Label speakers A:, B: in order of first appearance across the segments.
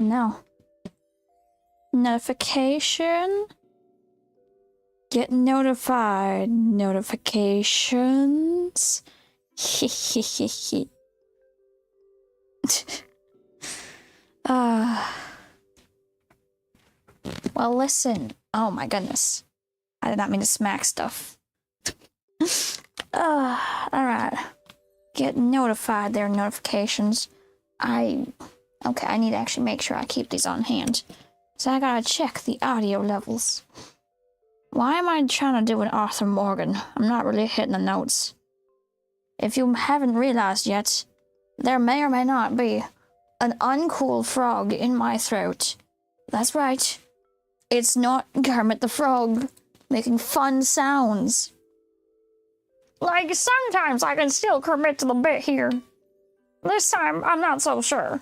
A: No. Notification. Get notified. Notifications. Hehehehe. Well, listen. Oh my goodness. I did not mean to smack stuff. Alright. Get notified there, notifications. Okay, I need to actually make sure I keep these on hand. So I gotta check the audio levels. Why am I trying to do an Arthur Morgan? I'm not really hitting the notes. If you haven't realized yet, there may or may not be an uncool frog in my throat. That's right. It's not Kermit the Frog making fun sounds. Like, sometimes I can still commit to the bit here. This time, I'm not so sure.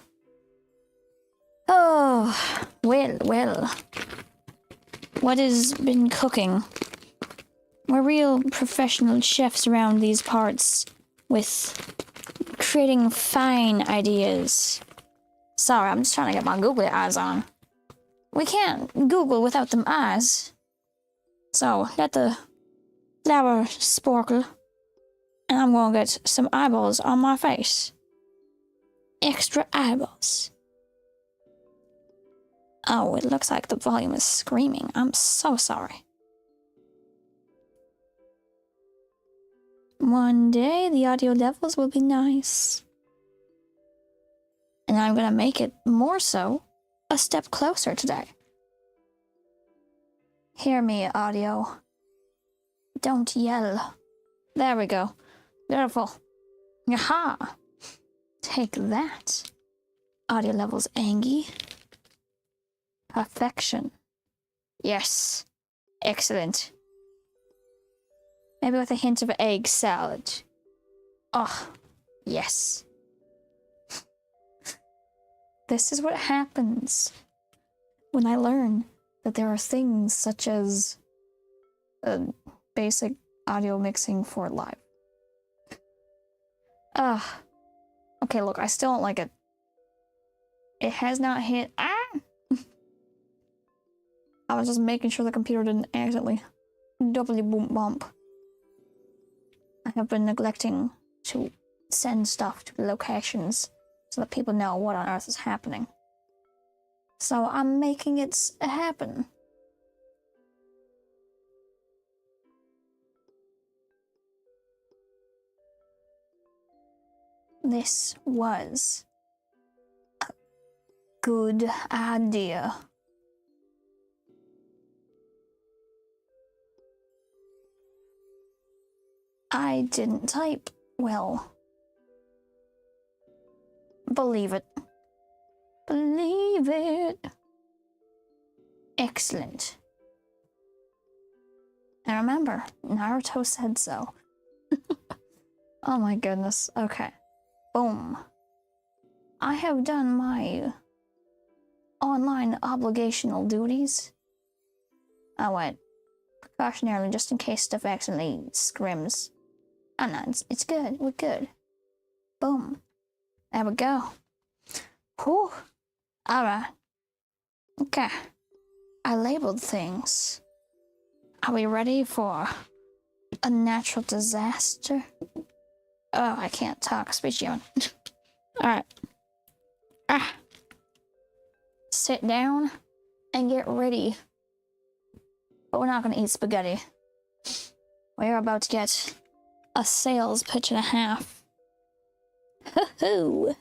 A: Oh, well. What has been cooking? We're real professional chefs around these parts with creating fine ideas. Sorry, I'm just trying to get my googly eyes on. We can't Google without them eyes. So, let the flour sparkle, and I'm gonna get some eyeballs on my face. Extra eyeballs. Oh, it looks like the volume is screaming. I'm so sorry. One day, the audio levels will be nice. And I'm gonna make it more so a step closer today. Hear me, audio. Don't yell. There we go. Beautiful. Yaha! Take that. Audio levels Angie. Perfection. Yes. Excellent. Maybe with a hint of egg salad. Oh, yes. This is what happens when I learn that there are things such as basic audio mixing for live. Okay, look, I still don't like it. It has not hit. I was just making sure the computer didn't accidentally doubly boom bump. I have been neglecting to send stuff to the locations so that people know what on earth is happening. So I'm making it happen. This was a good idea. I didn't type well. Believe it. Believe it. Excellent. And remember, Naruto said so. Oh my goodness. Okay. Boom. I have done my online obligational duties. I went precautionarily just in case stuff accidentally scrims. Oh no, it's good. We're good. Boom. There we go. Whew. Alright. Okay. I labeled things. Are we ready for a natural disaster? Oh, I can't talk. Speech yawn. Alright. Sit down and get ready. But we're not gonna eat spaghetti. We're about to get a sales pitch and a half. Ho-ho!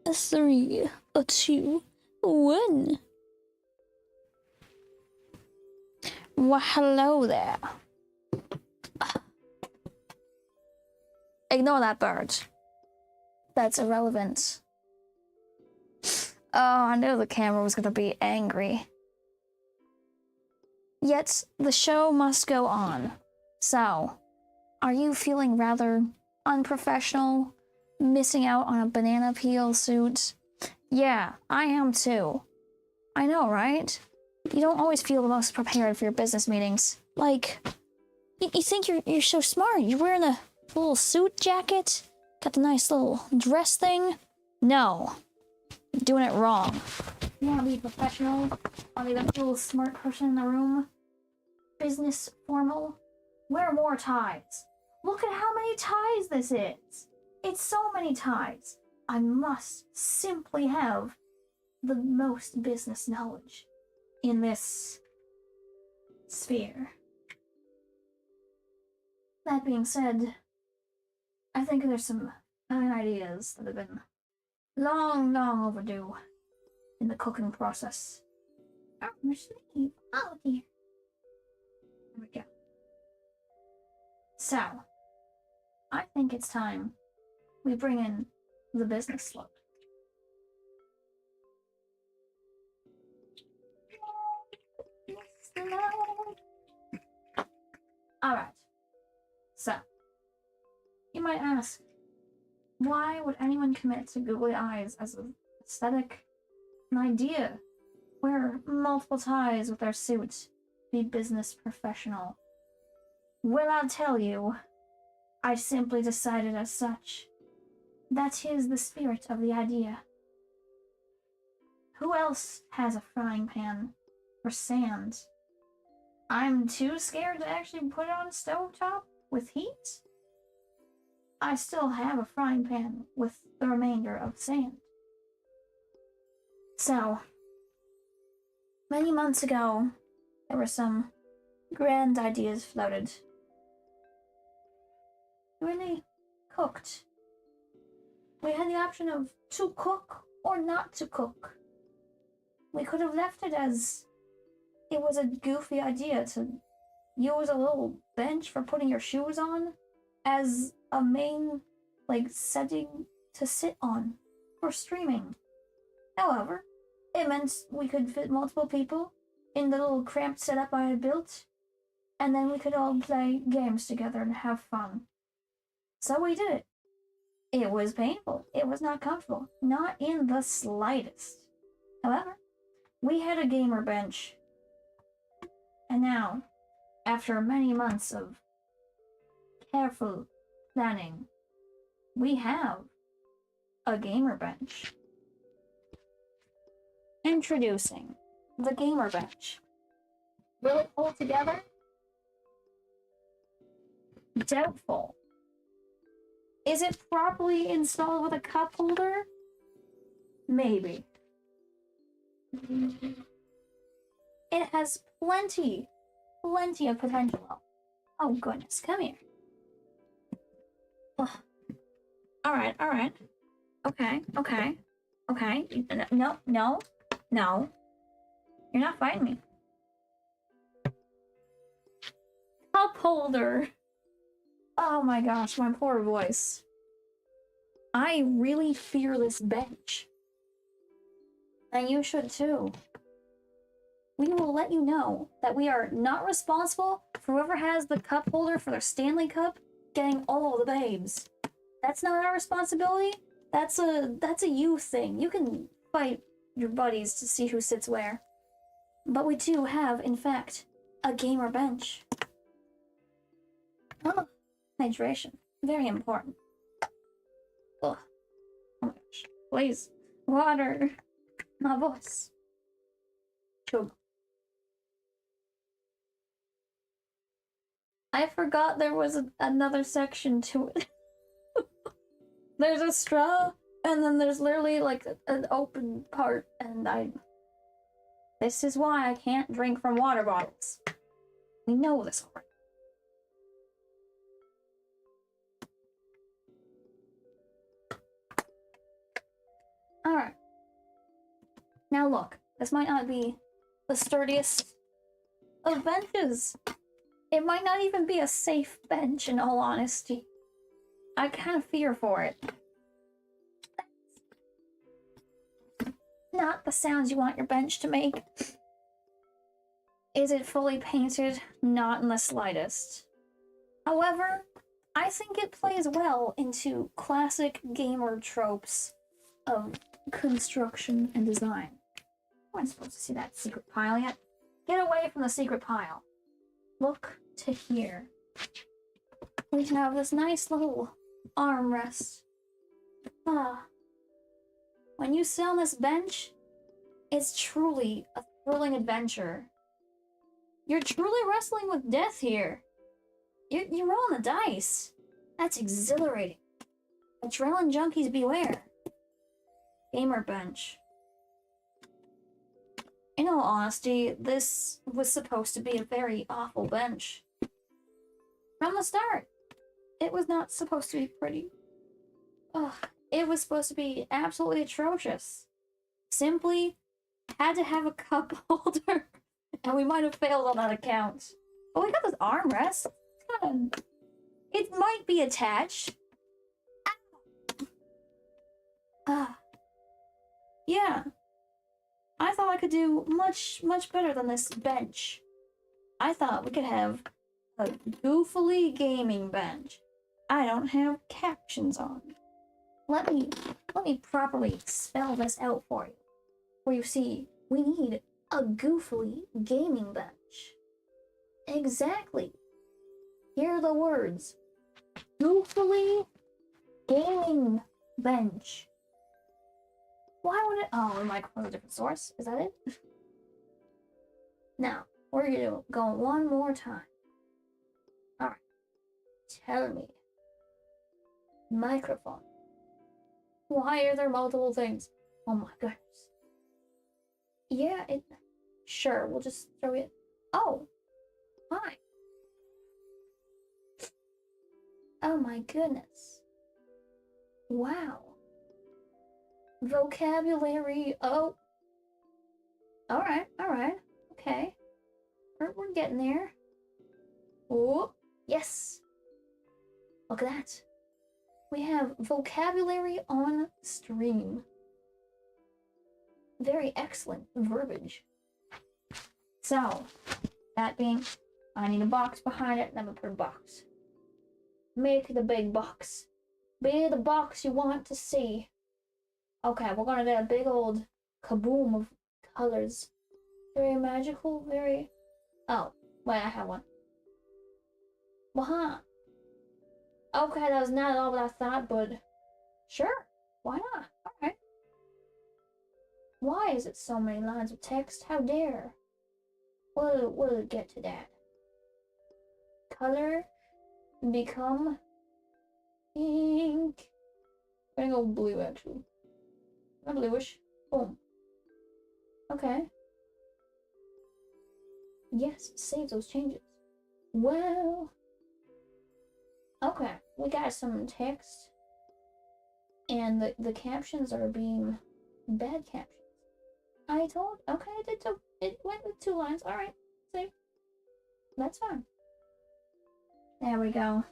A: A 3, a 2, 1. Well, hello there. Ignore that bird. That's irrelevant. Oh, I knew the camera was gonna be angry. Yet, the show must go on. So, are you feeling rather unprofessional? Missing out on a banana peel suit? Yeah, I am too. I know, right? You don't always feel the most prepared for your business meetings. Like, you think you're so smart. You're wearing a little suit jacket? Got the nice little dress thing? No. doing it wrong. You want to be professional? Want to be that little smart person in the room? Business formal? Wear more ties. Look at how many ties this is. It's so many ties. I must simply have the most business knowledge in this sphere. That being said, I think there's some fine ideas that have been long overdue in the cooking process. Oh, my sleeve. Oh, dear. There we go. So, I think it's time we bring in the business load. Alright. So, you might ask, why would anyone commit to googly eyes as an aesthetic, an idea? Wear multiple ties with their suit, be business professional. Well, I'll tell you, I simply decided as such. That is the spirit of the idea. Who else has a frying pan for sand? I'm too scared to actually put it on a stovetop with heat. I still have a frying pan with the remainder of sand. So, many months ago, there were some grand ideas floated. Really cooked. We had the option of to cook or not to cook. We could have left it as it was a goofy idea to use a little bench for putting your shoes on as a main, setting to sit on for streaming. However, it meant we could fit multiple people in the little cramped setup I had built, and then we could all play games together and have fun. So we did it. It was painful. It was not comfortable. Not in the slightest. However, we had a gamer bench. And now, after many months of careful planning, we have a gamer bench. Introducing the gamer bench. Will it hold together? Doubtful. Is it properly installed with a cup holder? Maybe. It has plenty of potential. Oh goodness, come here. Ugh. Alright. Okay. No. You're not fighting me. Cup holder. Oh my gosh, my poor voice. I really fear this bench. And you should too. We will let you know that we are not responsible for whoever has the cup holder for their Stanley Cup getting all the babes. That's not our responsibility. That's a you thing. You can fight your buddies to see who sits where. But we do have, in fact, a gamer bench. Oh, hydration. Very important. Ugh. Oh my gosh. Please. Water. My voice. Chug. I forgot there was another section to it. There's a straw, and then there's literally an open part, and this is why I can't drink from water bottles. We know this already. Alright. Now look, this might not be the sturdiest of benches. It might not even be a safe bench, in all honesty. I kind of fear for it. Not the sounds you want your bench to make. Is it fully painted? Not in the slightest. However, I think it plays well into classic gamer tropes of construction and design. I wasn't supposed to see that secret pile yet. Get away from the secret pile. Look to here. We can have this nice little armrest. Ah. When you sit on this bench, it's truly a thrilling adventure. You're truly wrestling with death here. You're rolling the dice. That's exhilarating. Adrenaline junkies beware. Gamer bench. In all honesty, this was supposed to be a very awful bench. From the start, it was not supposed to be pretty. Ugh, it was supposed to be absolutely atrocious. Simply had to have a cup holder, and we might have failed on that account. But we got this armrest. It might be attached. Yeah. I thought I could do much better than this bench. I thought we could have a goofily gaming bench. I don't have captions on. Let me properly spell this out for you. Where you see, we need a goofily gaming bench. Exactly. Here are the words. Goofily gaming bench. Why would it? Oh, the microphone's a different source. Is that it? Now, we're gonna go one more time. Alright. Tell me. Microphone. Why are there multiple things? Oh my goodness. Yeah, it. Sure, we'll just throw it. Oh. Hi. Oh my goodness. Wow. Vocabulary. Oh. Alright. Okay. We're getting there. Oh, yes. Look at that. We have vocabulary on stream. Very excellent verbiage. So, that being, I need a box behind it, and I'm gonna put a box. Make the big box. Be the box you want to see. Okay, we're gonna get a big old kaboom of colors. Very magical, very... Oh, wait, I have one. Well, huh. Okay, that was not at all what I thought, but... Sure, why not? Alright. Why is it so many lines of text? How dare? We'll get to that. Color... Become... Pink... I'm gonna go blue, actually. Not bluish. Boom. Okay. Yes, save those changes. Well... Okay, we got some text. And the captions are being bad captions. Okay, it went with 2 lines. Alright, see? That's fine. There we go.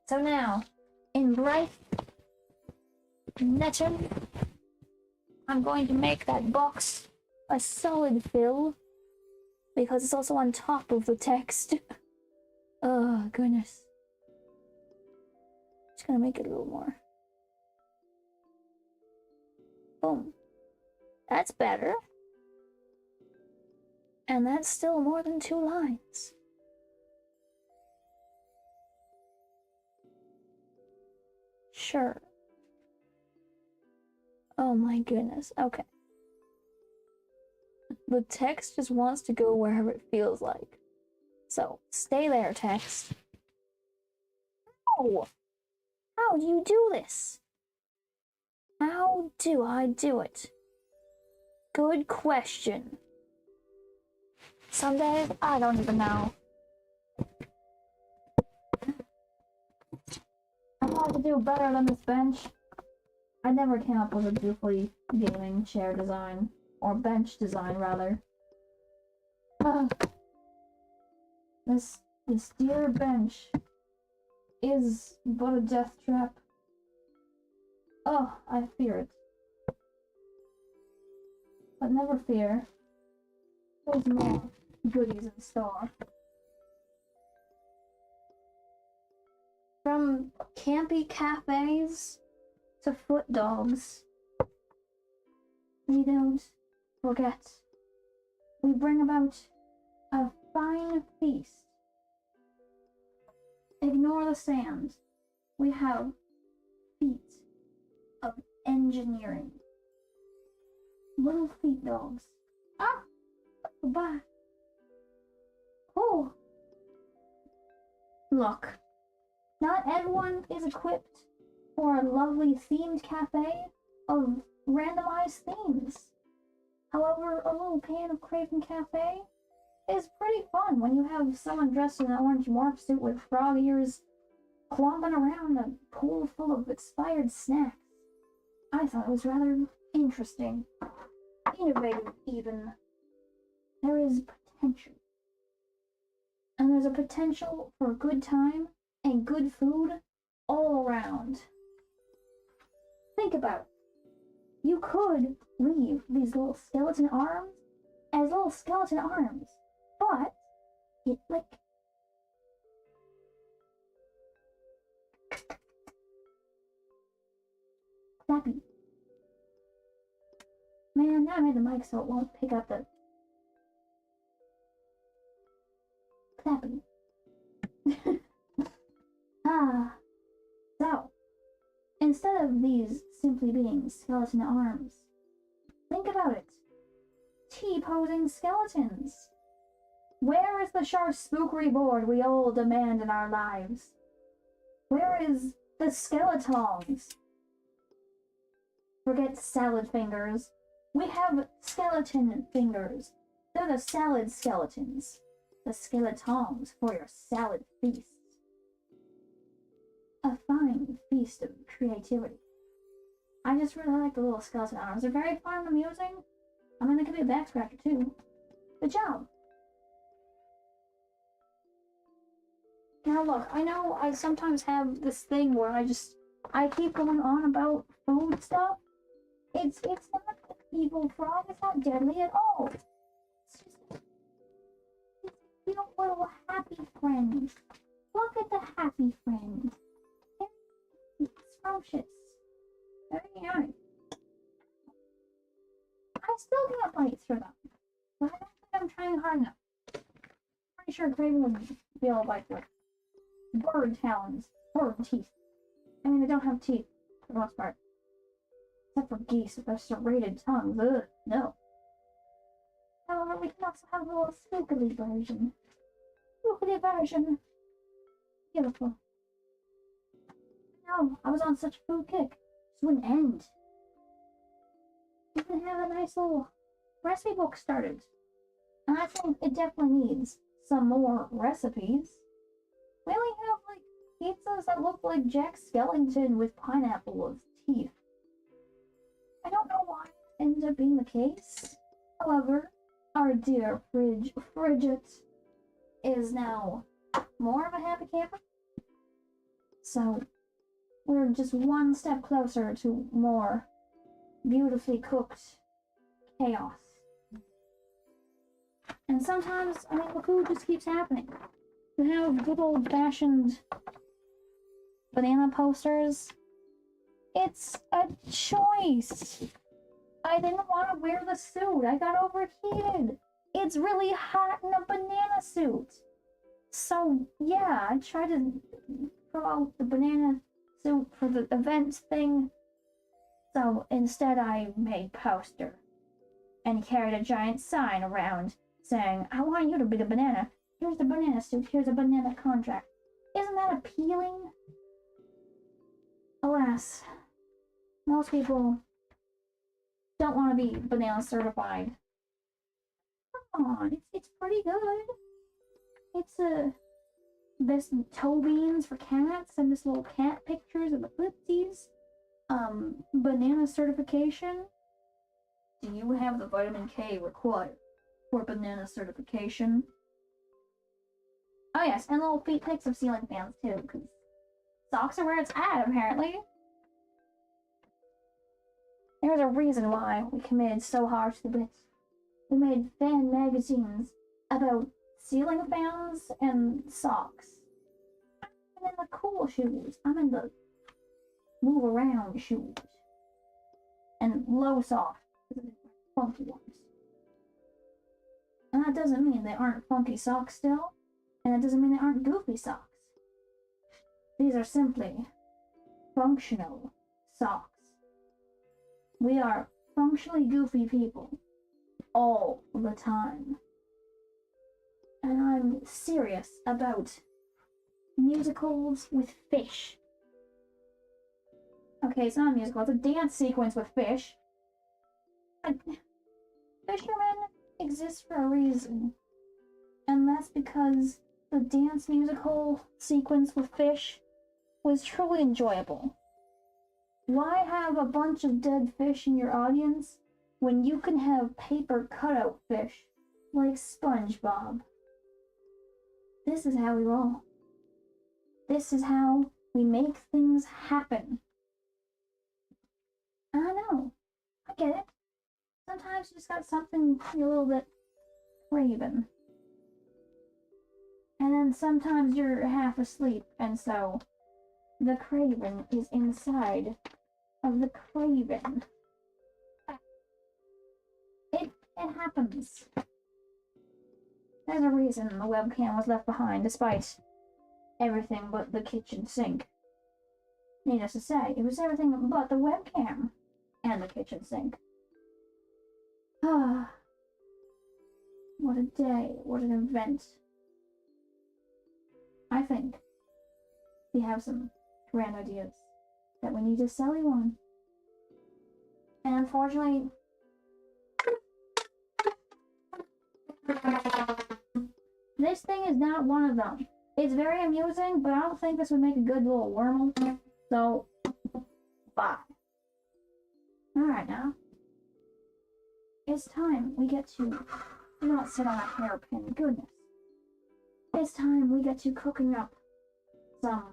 A: So now, in bright letter, I'm going to make that box a solid fill, because it's also on top of the text. Oh, goodness. Just gonna make it a little more. Boom. That's better. And that's still more than 2 lines. Sure. Oh my goodness. Okay. The text just wants to go wherever it feels like. So, stay there, text. Oh! How do you do this? How do I do it? Good question. Some days, I don't even know. I want to do better than this bench. I never came up with a goofy gaming chair design. Or bench design, rather. This dear bench is but a death trap. Oh, I fear it. But never fear. There's more goodies in store. From campy cafes to foot dogs, we don't forget. We bring about a fine feast. Ignore the sand. We have feet of engineering. Little feet dogs. Ah! Goodbye. Oh! Look, not everyone is equipped for a lovely themed cafe of randomized themes. However, a little pan of Craven Cafe is pretty fun when you have someone dressed in an orange morph suit with frog ears clomping around a pool full of expired snacks. I thought it was rather interesting. Innovative, even. There is potential. And there's a potential for a good time and good food all around. Think about it. You could leave these little skeleton arms as little skeleton arms, but it like clappy. Man, now I made the mic so it won't pick up the clapping. So, instead of these simply being skeleton arms, think about it. T-posing skeletons. Where is the sharp spookery board we all demand in our lives? Where is the skeletons? Forget salad fingers. We have skeleton fingers. They're the salad skeletons. The skeletons for your salad feast. A fine feast of creativity. I just really like the little skeleton arms. They're very fun and amusing. I mean, they could be a back scratcher too. Good job. Now look, I know I sometimes have this thing where I keep going on about food stuff. It's not evil frog. It's not deadly at all. It's just you know, little happy friend. Look at the happy friend. It's scrumptious. Very yummy. I still get bites for them, but I don't think I'm trying hard enough. Pretty sure Craven would be able to bite through it. Bird talons. Bird teeth. I mean, they don't have teeth for the most part. Except for geese with their serrated tongues. Ugh, no. However, we can also have a little spookily version. Spookily version. Beautiful. No, I was on such a food kick. This wouldn't end. We can have a nice little recipe book started. And I think it definitely needs some more recipes. We only have, like, pizzas that look like Jack Skellington with pineapple as teeth. I don't know why it ends up being the case. However, our dear Frigid is now more of a happy camper. So, we're just one step closer to more beautifully cooked chaos. And sometimes, I mean, the food just keeps happening. We have good old-fashioned banana posters. It's a choice. I didn't want to wear the suit. I got overheated. It's really hot in a banana suit. So, yeah, I tried to throw out the banana suit for the event thing. So, instead I made poster and carried a giant sign around saying, I want you to be the banana. Here's the banana suit. Here's a banana contract. Isn't that appealing? Alas, most people don't want to be banana certified. Come on, it's pretty good. It's this toe beans for cats and this little cat pictures of the flipsies. Banana certification. Do you have the vitamin K required for banana certification? Oh yes, and little feet pics of ceiling fans too, because socks are where it's at, apparently. There's a reason why we committed so hard to the bits. We made fan magazines about ceiling fans and socks. I'm in the cool shoes. I'm in the move around shoes. And low soft, funky ones. And that doesn't mean they aren't funky socks still. And that doesn't mean they aren't goofy socks. These are simply functional socks. We are functionally goofy people all the time. And I'm serious about musicals with fish. Okay, it's not a musical, it's a dance sequence with fish. Fishermen exist for a reason. And that's because the dance musical sequence with fish was truly enjoyable. Why have a bunch of dead fish in your audience when you can have paper cutout fish like SpongeBob? This is how we roll. This is how we make things happen. I know. I get it. Sometimes you just got something you're a little bit craving. And then sometimes you're half asleep, and so the craving is inside of the craving. It happens. There's a reason the webcam was left behind despite everything but the kitchen sink. Needless to say, it was everything but the webcam and the kitchen sink. Ah, what a day, what an event. I think we have some grand ideas that we need to sell you on. And unfortunately, this thing is not one of them. It's very amusing, but I don't think this would make a good little wormhole. So, bye. Alright now. It's time we get to not sit on a hairpin, goodness. It's time we get to cooking up some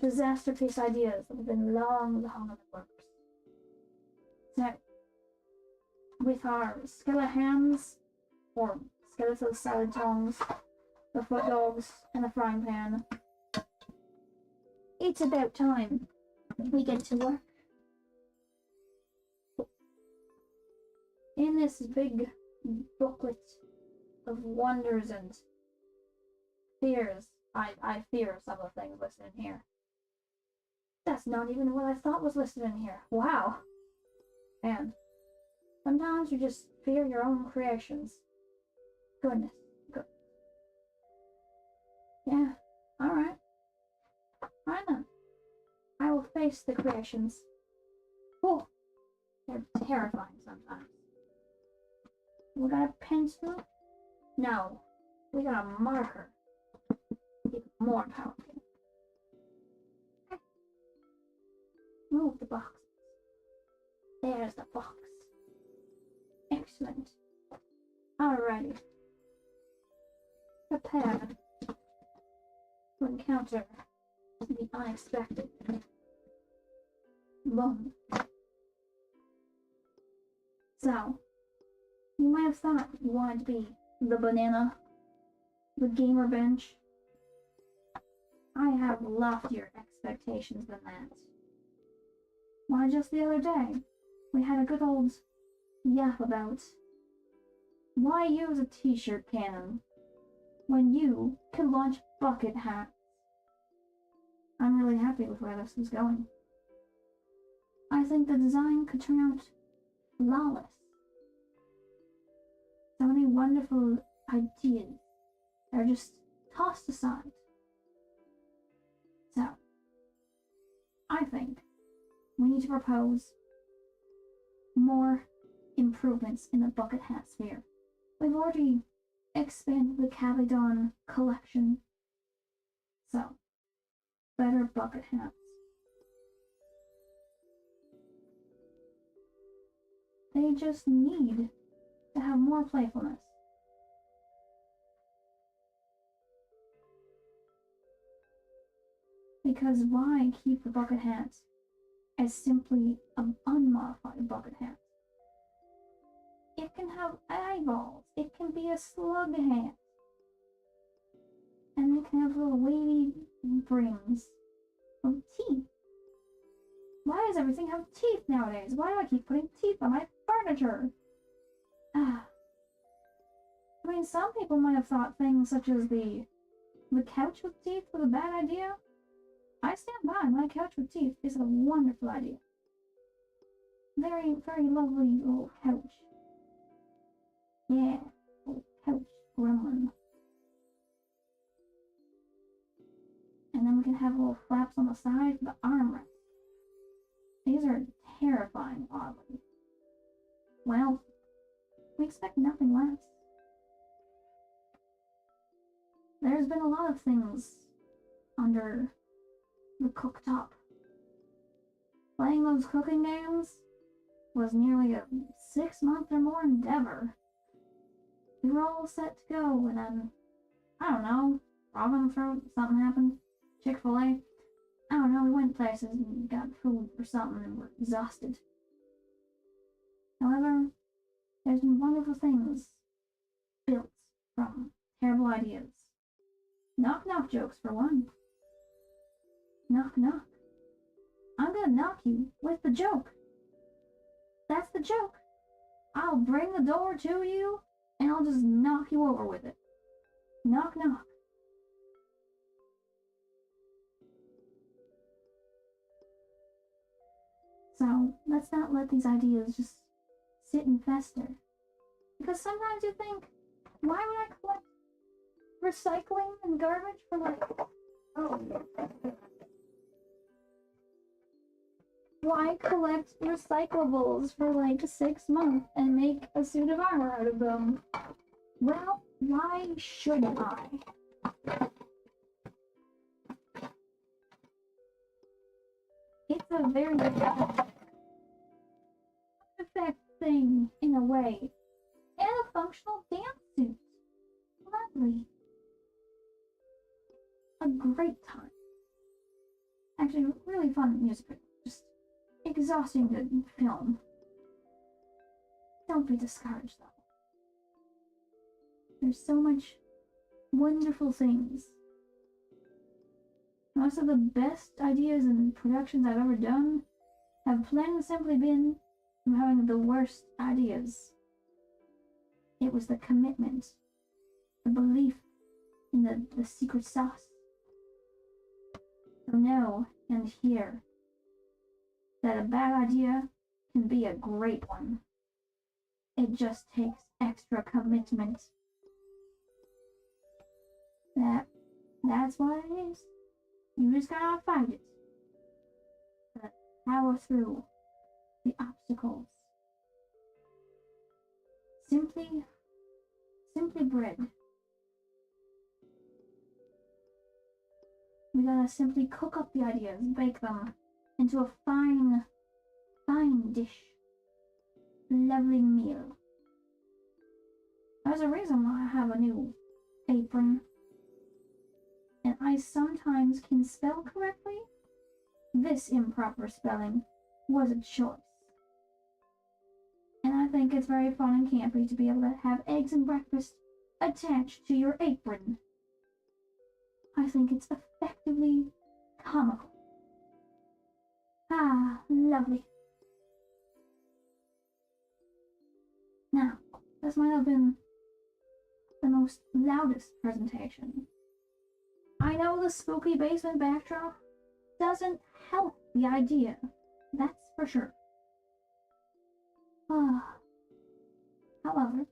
A: disaster piece ideas that have been long in the works. So, with our skeleton hands, or skeletal salad tongs, the foot dogs, and the frying pan, it's about time we get to work. In this big booklet of wonders and fears, I fear some of the things listed in here. That's not even what I thought was listed in here. Wow. And sometimes you just fear your own creations. Goodness. Good. Yeah. Alright. Alright then. I will face the creations. Oh, they're terrifying sometimes. We got a pencil? No. We got a marker. Even more powerful. Okay. Move the boxes. There's the box. Excellent. Alrighty. Prepare to encounter the unexpected. Boom. So, you might have thought you wanted to be the banana, the gamer bench. I have loftier expectations than that. Why, just the other day, we had a good old yap about why use a t-shirt cannon when you can launch bucket hats. I'm really happy with where this is going. I think the design could turn out flawless. So many wonderful ideas are just tossed aside. So, I think we need to propose more improvements in the bucket hat sphere. We've already expanded the Caledon collection. So, better bucket hats. They just need to have more playfulness. Because why keep the bucket hat as simply an unmodified bucket hat? It can have eyeballs. It can be a slug hat. And it can have little wavy rings of teeth. Why does everything have teeth nowadays? Why do I keep putting teeth on my furniture? I mean, some people might have thought things such as the couch with teeth was a bad idea. I stand by. My couch with teeth is a wonderful idea. Very, very lovely little couch. Yeah, little couch gremlin. And then we can have little flaps on the side for the armrest. These are terrifying, oddly. Well, we expect nothing less. There's been a lot of things under the cooktop. Playing those cooking games was nearly a 6-month or more endeavor. We were all set to go, and then, I don't know, frog in the throat, something happened, Chick-fil-A. I don't know, we went places and got food or something and were exhausted. However, there's been wonderful things built from terrible ideas. Knock-knock jokes, for one. Knock-knock. I'm gonna knock you with the joke. That's the joke. I'll bring the door to you, and I'll just knock you over with it. Knock-knock. So, let's not let these ideas just sit and fester. Because sometimes you think, why would I collect recycling and garbage for like, why collect recyclables for like 6 months and make a suit of armor out of them? Well, why should I? It's a very effect thing in a way. And a functional dance suit. Lovely. A great time. Actually, really fun music video. Just exhausting to film. Don't be discouraged though. There's so much wonderful things. Most of the best ideas and productions I've ever done have plain and simply been from having the worst ideas. It was the commitment, the belief in the secret sauce. To know and hear that a bad idea can be a great one. It just takes extra commitment. That's what it is. You just gotta fight it. To power through the obstacles. Simply bread. We gotta simply cook up the ideas, bake them into a fine dish. Lovely meal. There's a reason why I have a new apron. And I sometimes can spell correctly. This improper spelling was a choice. And I think it's very fun and campy to be able to have eggs and breakfast attached to your apron. I think it's effectively comical. Ah, lovely. Now, this might have been the most loudest presentation. I know the spooky basement backdrop doesn't help the idea, that's for sure. However,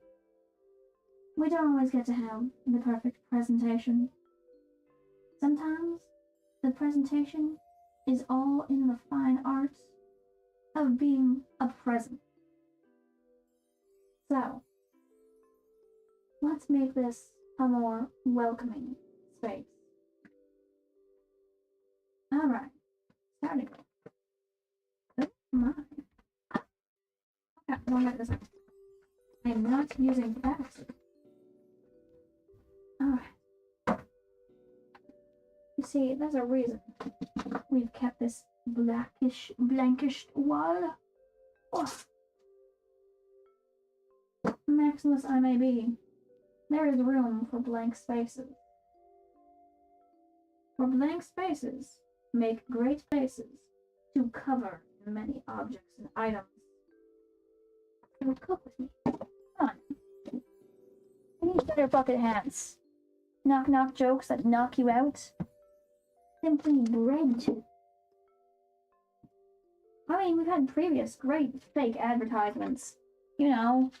A: we don't always get to have the perfect presentation. Sometimes the presentation is all in the fine art of being a present. So, let's make this a more welcoming space. Alright, starting. Oh my. Okay, don't let this out. I am not using capacity. Alright. You see, there's a reason we've kept this blankish wall. Oh. Maximus I may be, there is room for blank spaces. For blank spaces make great spaces to cover many objects and items. So cook with me. Come on. You need better bucket hats. Knock knock jokes that knock you out. Simply bread. I I mean, we've had previous great fake advertisements. You know,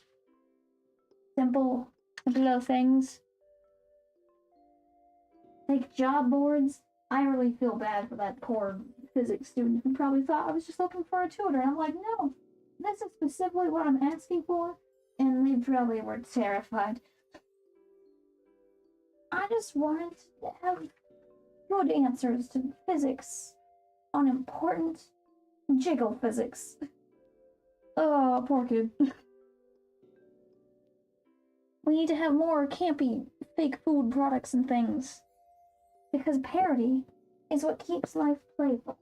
A: simple little things. Fake job boards. I really feel bad for that poor physics student who probably thought I was just looking for a tutor. I'm like, no, this is specifically what I'm asking for, and they probably were terrified. I just wanted to have good answers to physics on important jiggle physics. Oh, poor kid. We need to have more campy fake food products and things. Because parody is what keeps life playful.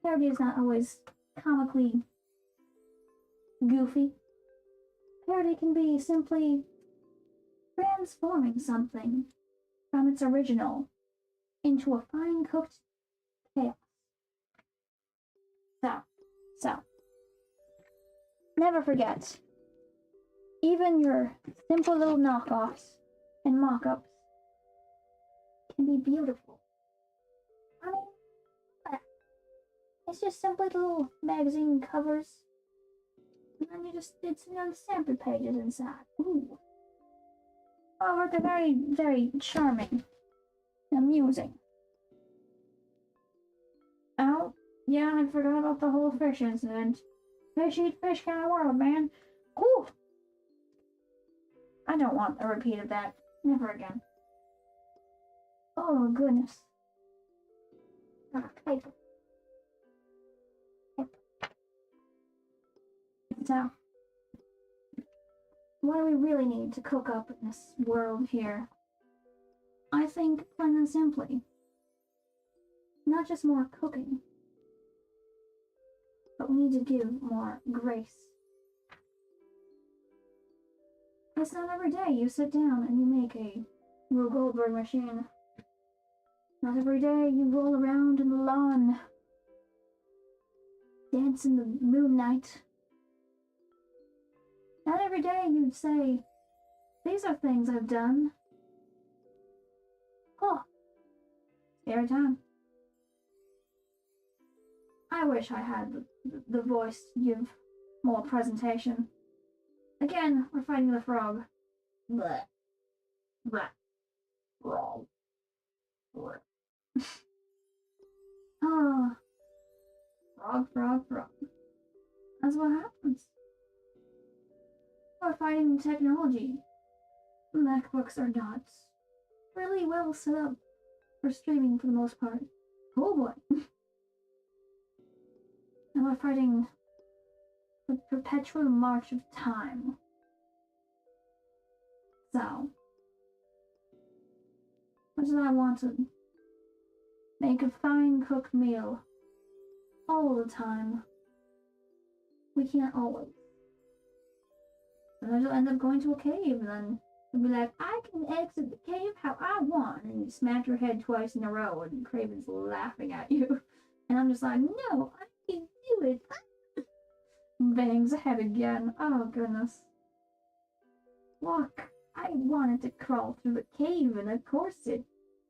A: Parody is not always comically goofy. Parody can be simply transforming something from its original into a fine-cooked chaos. So, never forget, even your simple little knockoffs and mock-ups can be beautiful. I mean, it's just simply little magazine covers, and then you just did some young sample pages inside. Ooh. Oh, they're very, very charming and amusing. Oh, yeah, I forgot about the whole fish incident. Fish eat fish kind of world, man. Ooh. I don't want a repeat of that. Never again. Oh, goodness. Paper. So, what do we really need to cook up in this world here? I think, plain and simply, not just more cooking, but we need to give more grace. It's not every day you sit down and you make a Rube Goldberg machine. Not every day you roll around in the lawn, dance in the moonlight. Not every day you'd say, these are things I've done. Oh, every time. I wish I had the voice to give more presentation. Again, we're fighting the frog. Bleh. Bleh. Frog. Bleh. Oh. Frog. That's what happens. We're fighting technology. MacBooks are not really well set up for streaming for the most part. Oh boy. And we're fighting the perpetual march of time. So, much as I want to make a fine cooked meal all the time, we can't always. Sometimes you'll end up going to a cave, and then you'll be like, I can exit the cave how I want, and you smack your head twice in a row, and Craven's laughing at you. And I'm just like, no, I can do it. Bangs head again. Oh, goodness. Look, I wanted to crawl through the cave, and of course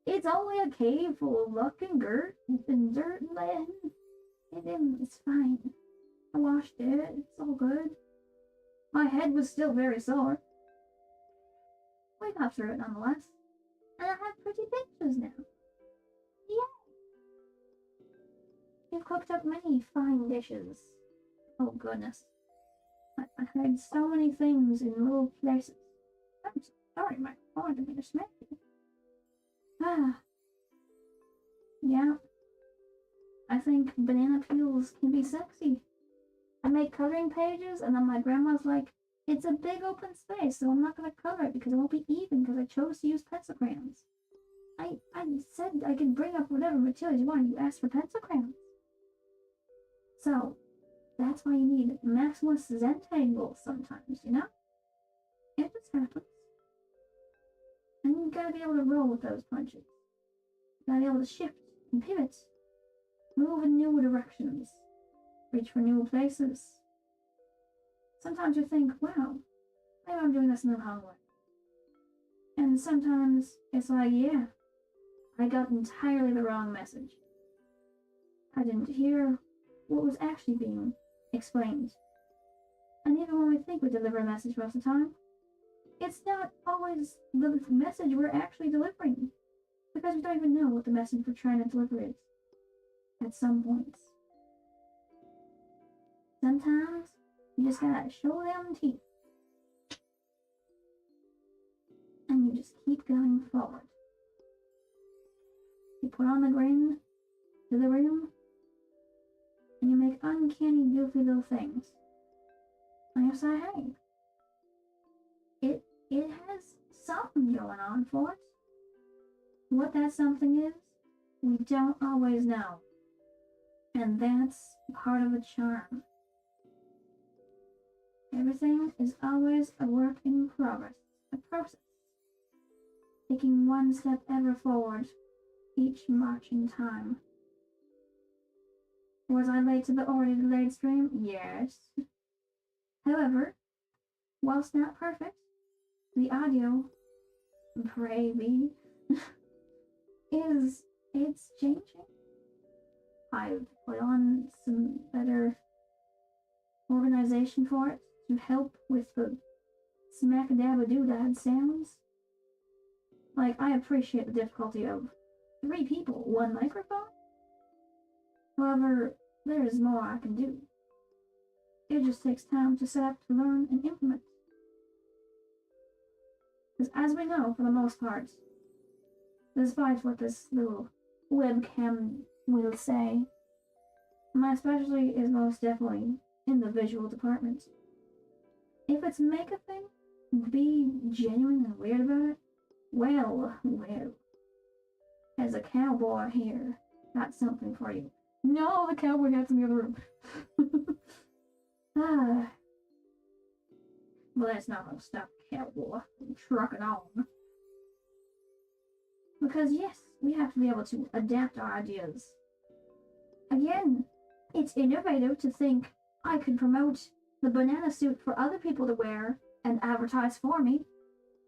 A: it's only a cave full of muck and dirt and land. It's fine. I washed it. It's all good. My head was still very sore. We got through it nonetheless. And I have pretty pictures now. Yay! You've cooked up many fine dishes. Oh goodness. I heard so many things in little places. I'm so sorry, my phone didn't mean to smack you. Ah. Yeah. I think banana peels can be sexy. I make coloring pages, and then my grandma's like, it's a big open space, so I'm not going to color it because it won't be even because I chose to use pencil crayons. I said I could bring up whatever materials you want. You asked for pencil crayons. So, that's why you need maximalist Zentangles sometimes, you know? It just happens. And you gotta be able to roll with those punches. You gotta be able to shift and pivot. Move in new directions. Reach for new places. Sometimes you think, wow, maybe I'm doing this in the wrong way. And sometimes it's like, yeah, I got entirely the wrong message. I didn't hear what was actually being explained. And even when we think we deliver a message most of the time, it's not always the message we're actually delivering, because we don't even know what the message we're trying to deliver is at some points. Sometimes you just gotta show them teeth. And you just keep going forward. You put on the grin to the room, and you make uncanny, goofy little things. And you say, hey, it has something going on for it. What that something is, we don't always know. And that's part of the charm. Everything is always a work in progress, a process. Taking one step ever forward, each marching time. Was I late to the already delayed stream? Yes. However, whilst not perfect, the audio, pray be, it's changing. I've put on some better organization for it to help with the smack-a-dab-a-doo-dad sounds. Like, I appreciate the difficulty of 3 people, 1 microphone. However, there is more I can do. It just takes time to set up, to learn, and implement. Because as we know, for the most part, despite what this little webcam will say, my specialty is most definitely in the visual department. If it's make a thing, be genuine and weird about it, well, as a cowboy here, got something for you. No, the cowboy hat's in the other room. Well, that's not gonna stop the cowboy from trucking on. Because yes, we have to be able to adapt our ideas. Again, it's innovative to think I could promote the banana suit for other people to wear and advertise for me,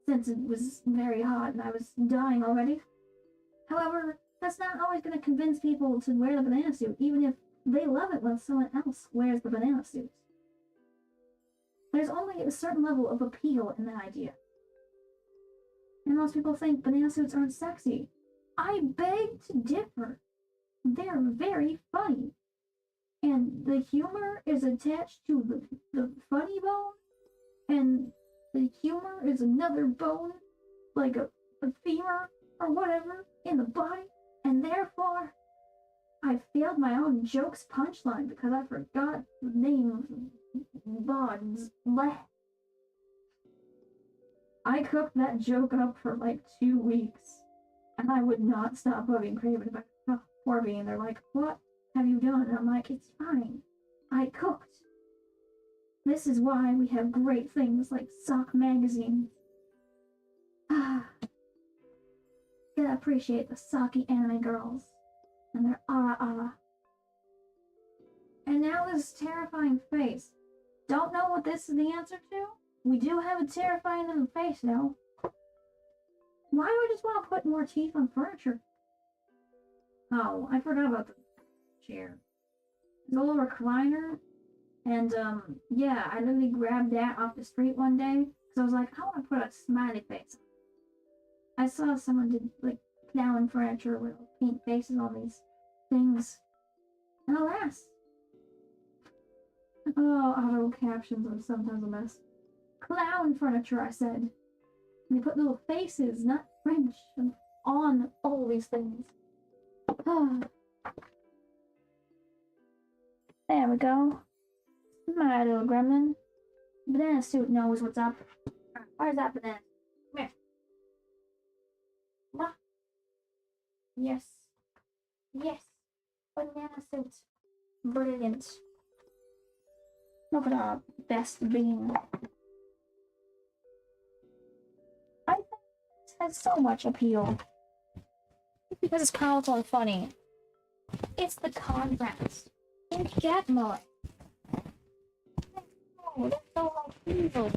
A: since it was very hot and I was dying already. However, that's not always going to convince people to wear the banana suit, even if they love it when someone else wears the banana suit. There's only a certain level of appeal in that idea. And most people think banana suits aren't sexy. I beg to differ. They're very funny. And the humor is attached to the funny bone, and the humor is another bone, like a femur or whatever, in the body, and therefore, I failed my own joke's punchline because I forgot the name of Bonds. I cooked that joke up for like 2 weeks, and I would not stop bugging Craven about for me, and they're like, what have you done? And I'm like, it's fine. I cooked. This is why we have great things like Sock Magazine. Gotta appreciate the socky anime girls and their ara. And now this terrifying face. Don't know what this is the answer to? We do have a terrifying little face though. Why do I just want to put more teeth on furniture? Oh, I forgot about the chair. It's a little recliner. And, yeah, I literally grabbed that off the street one day. Because I was like, I want to put a smiley face. I saw someone did, like, clown furniture with pink faces on these things. And alas. Oh, auto captions are sometimes a mess. Clown furniture, I said. And they put little faces, not French, on all these things. There we go. My little gremlin. Banana suit knows what's up. Where's that banana? Come here. Ma. Yes. Yes. Banana suit. Brilliant. Look at our best being. I think this has so much appeal. Because it's colorful and funny. It's the contrast. Look at that mullet. Oh, that's so like evil.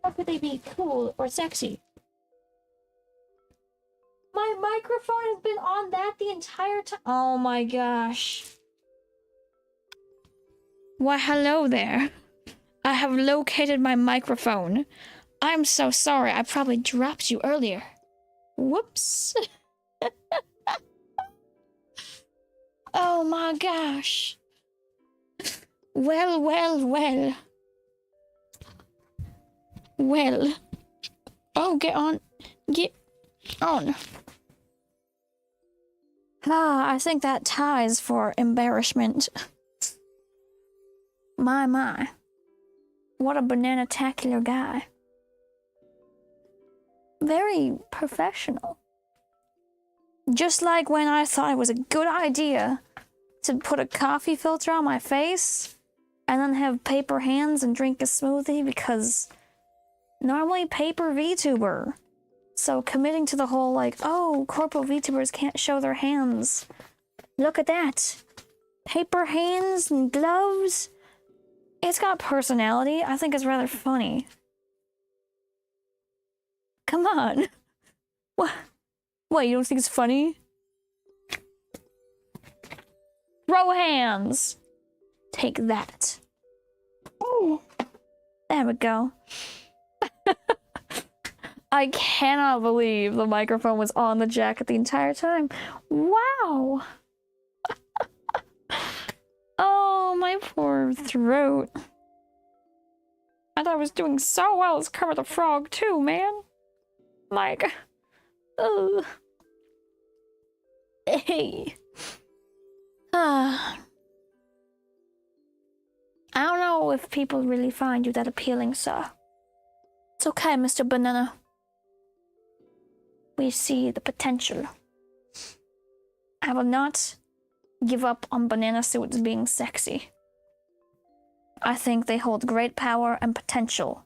A: How could they be cool or sexy? My microphone has been on that the entire time. Oh my gosh. Why, hello there. I have located my microphone. I'm so sorry, I probably dropped you earlier. Whoops. Oh my gosh. Well, well, well. Well. Oh, get on. Get on. Ah, I think that ties for embarrassment. My. What a banana-tacular guy. Very professional. Just like when I thought it was a good idea to put a coffee filter on my face and then have paper hands and drink a smoothie because normally paper VTuber. So committing to the whole like, oh, corporeal VTubers can't show their hands. Look at that. Paper hands and gloves. It's got personality. I think it's rather funny. Come on. What, you don't think it's funny? Throw hands. Take that. Oh, there we go. I cannot believe the microphone was on the jacket the entire time. Wow. Oh, my poor throat. I thought I was doing so well as Kermit the Frog too, man. Like, ugh. Hey. I don't know if people really find you that appealing, sir. It's okay, Mr. Banana. We see the potential. I will not give up on banana suits being sexy. I think they hold great power and potential.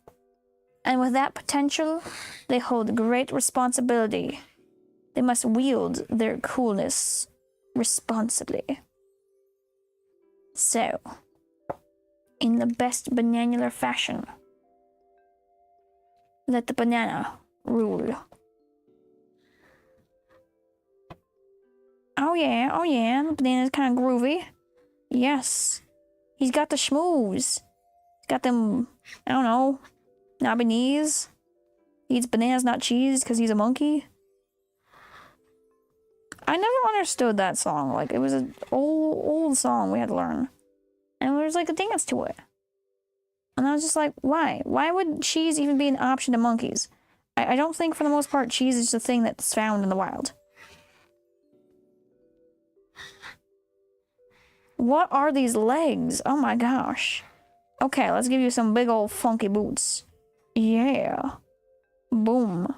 A: And with that potential, they hold great responsibility. They must wield their coolness responsibly. So, in the best bananular fashion, let the banana rule. Oh yeah, the banana's kind of groovy. Yes, he's got the schmooze. He's got them, I don't know, knobby knees. He eats bananas, not cheese, because he's a monkey. I never understood that song. Like, it was an old song we had to learn. And there was like a dance to it. And I was just like, why? Why would cheese even be an option to monkeys? I don't think for the most part cheese is just a thing that's found in the wild. What are these legs? Oh my gosh. Okay, let's give you some big old funky boots. Yeah. Boom.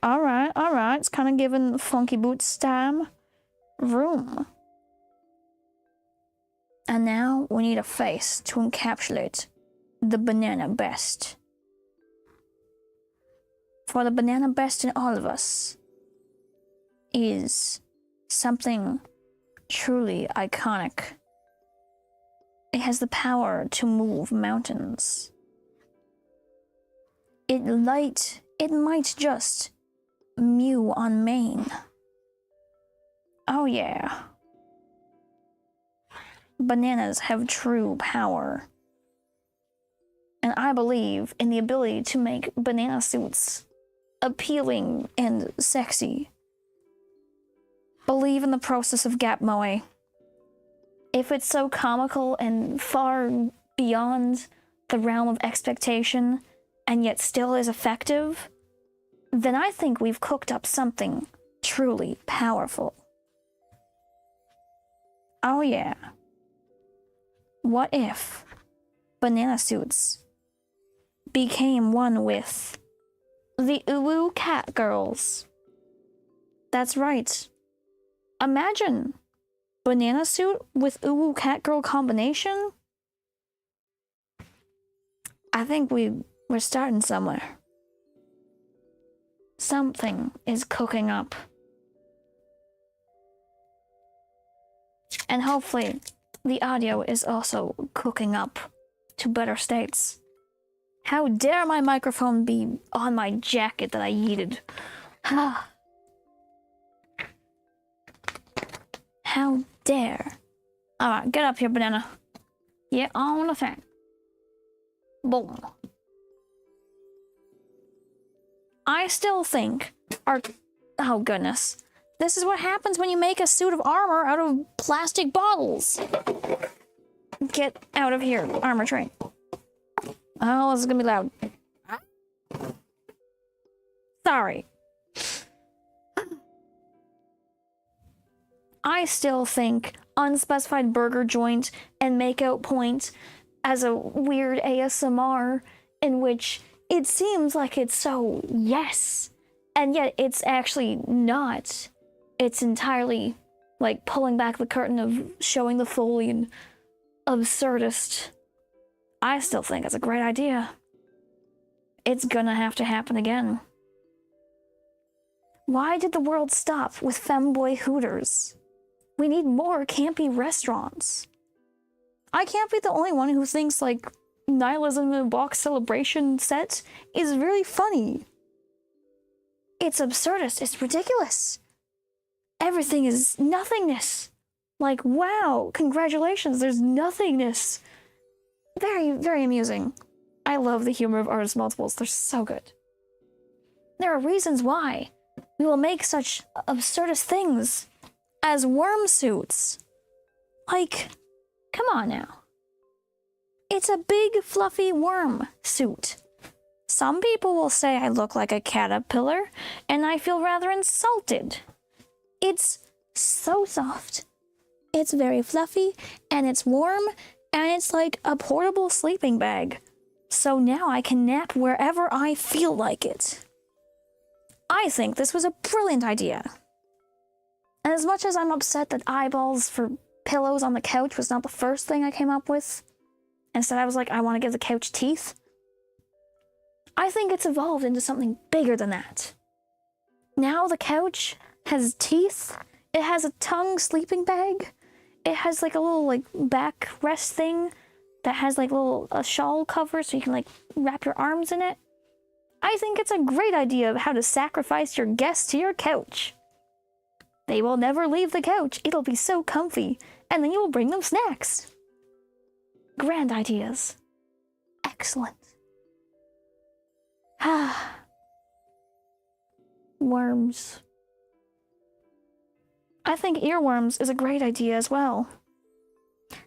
A: Alright. It's kind of giving funky boots time. Room. And now we need a face to encapsulate the banana best. For the banana best in all of us is something truly iconic. It has the power to move mountains. It might just mew on Maine. Oh yeah. Bananas have true power. And I believe in the ability to make banana suits appealing and sexy. Believe in the process of gap moe. If it's so comical and far beyond the realm of expectation, and yet still is effective, then I think we've cooked up something truly powerful. Oh yeah. What if banana suits became one with the Uwu Cat Girls? That's right. Imagine banana suit with Uwu Cat Girl combination. I think we're starting somewhere. Something is cooking up. And hopefully the audio is also cooking up to better states. How dare my microphone be on my jacket that I yeeted? How dare Alright, get up here, banana. Get on the thing. Boom. I still think our... Oh, goodness. This is what happens when you make a suit of armor out of plastic bottles. Get out of here, armor train. Oh, this is gonna be loud. Sorry. I still think unspecified burger joint and makeout point as a weird ASMR in which it seems like it's so yes, and yet it's actually not. It's entirely like pulling back the curtain of showing the Foley and absurdist. I still think it's a great idea. It's gonna have to happen again. Why did the world stop with femboy Hooters? We need more campy restaurants. I can't be the only one who thinks like nihilism in a box celebration set is really funny. It's absurdist, it's ridiculous. Everything is nothingness. Like, wow, congratulations, there's nothingness. Very, very amusing. I love the humor of artist multiples, they're so good. There are reasons why we will make such absurdist things as worm suits. Like, come on now. It's a big, fluffy worm suit. Some people will say I look like a caterpillar, and I feel rather insulted. It's so soft. It's very fluffy, and it's warm, and it's like a portable sleeping bag. So now I can nap wherever I feel like it. I think this was a brilliant idea. And as much as I'm upset that eyeballs for pillows on the couch was not the first thing I came up with, instead I was like, I want to give the couch teeth, I think it's evolved into something bigger than that. Now the couch has teeth, it has a tongue sleeping bag, it has like a little like back rest thing that has like a shawl cover so you can like wrap your arms in it. I think it's a great idea of how to sacrifice your guests to your couch. They will never leave the couch, it'll be so comfy, and then you will bring them snacks. Grand ideas. Excellent. Ah. Worms. I think earworms is a great idea as well.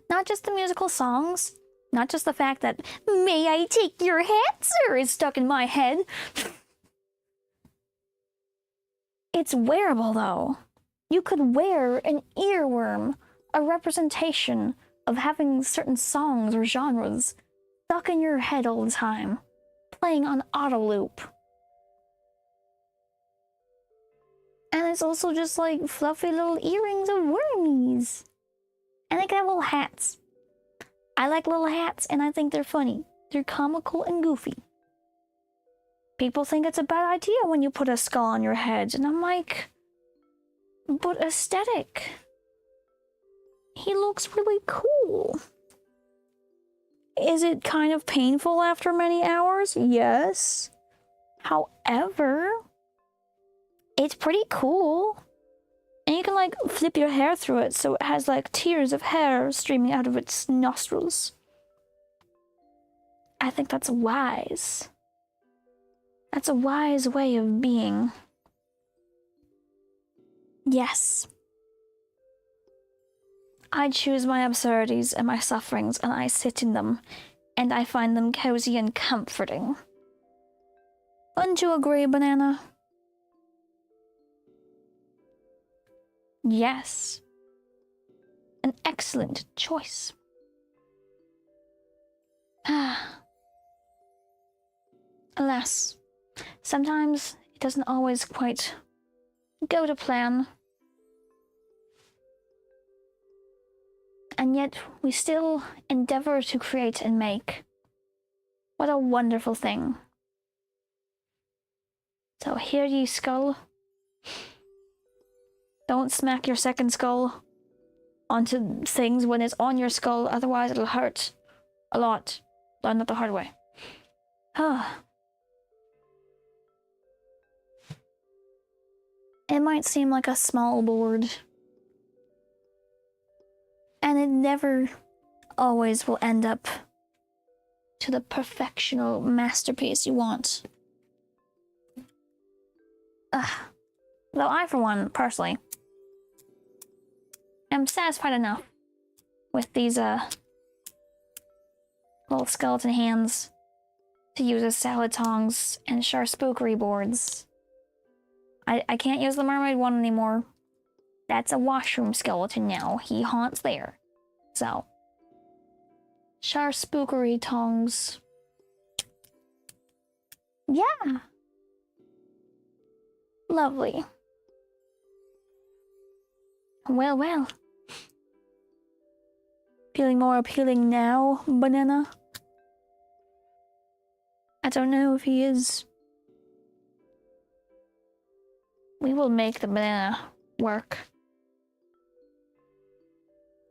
A: Not just the musical songs, not just the fact that, "May I take your hat, sir?" is stuck in my head. It's wearable, though. You could wear an earworm, a representation of having certain songs or genres stuck in your head all the time, playing on auto loop. And it's also just like fluffy little earrings of wormies. And they can have little hats. I like little hats and I think they're funny. They're comical and goofy. People think it's a bad idea when you put a skull on your head, and I'm like, but aesthetic. He looks really cool. Is it kind of painful after many hours? Yes. However, it's pretty cool. And you can like flip your hair through it so it has like tears of hair streaming out of its nostrils. I think that's wise. That's a wise way of being. Yes. I choose my absurdities and my sufferings, and I sit in them, and I find them cozy and comforting. Wouldn't you agree, Banana? Yes. An excellent choice. Alas, sometimes it doesn't always quite go to plan. And yet we still endeavor to create and make. What a wonderful thing. So hear ye, skull. Don't smack your second skull onto things when it's on your skull, otherwise it'll hurt a lot. Learn that the hard way. It might seem like a small board. And it never always will end up to the perfectional masterpiece you want. Though I, for one, personally, am satisfied enough with these little skeleton hands to use as salad tongs and charspookery boards. I can't use the mermaid one anymore. That's a washroom skeleton now. He haunts there. So, charspookery tongs. Yeah. Lovely. Well, well. Feeling more appealing now, Banana? I don't know if he is. We will make the banana work.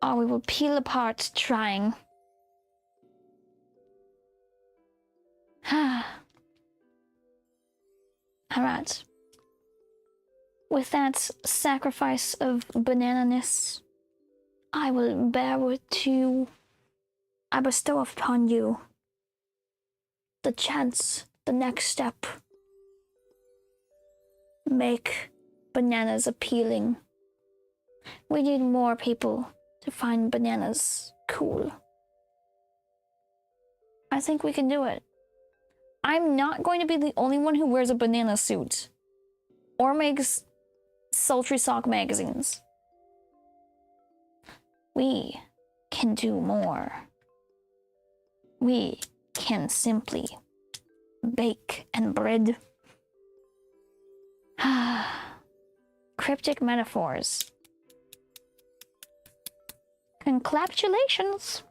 A: Or we will peel apart trying. Alright. With that sacrifice of banana-ness, I will I bestow upon you the chance, the next step. Make bananas appealing. We need more people to find bananas cool. I think we can do it. I'm not going to be the only one who wears a banana suit or makes sultry sock magazines. We can do more. We can simply bake and bread. Cryptic metaphors. Congratulations.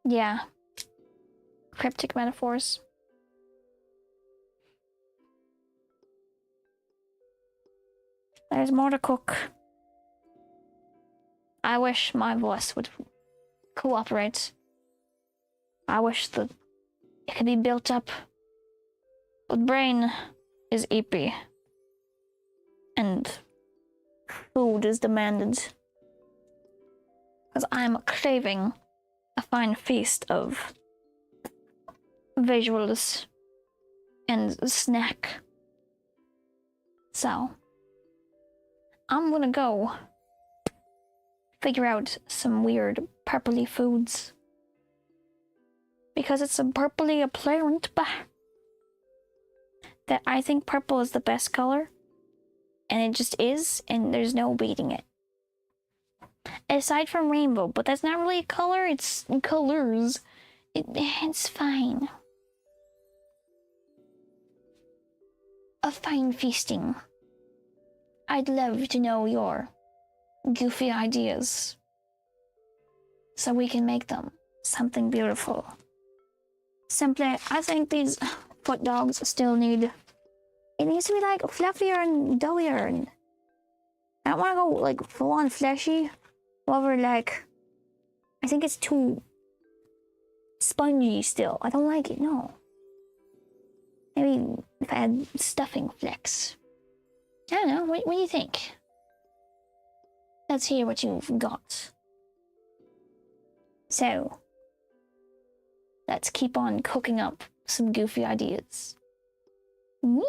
A: Yeah. Cryptic metaphors. There's more to cook. I wish my voice would cooperate. I wish that it could be built up. But brain is eepy. And food is demanded. Because I'm craving a fine feast of visuals and snack. So, I'm gonna go figure out some weird purpley foods. Because it's a purpley apparent, that I think purple is the best color. And it just is, and there's no beating it. Aside from rainbow, but that's not really a color, it's colors. It's fine. A fine feasting. I'd love to know your goofy ideas so we can make them something beautiful. Simply, I think these foot dogs still need... It needs to be like fluffier and doughier, and I don't want to go like full on fleshy. However, like, I think it's too spongy still. I don't like it, no. Maybe if I had stuffing flecks. I don't know, what do you think? Let's hear what you've got. So, let's keep on cooking up some goofy ideas. Woo!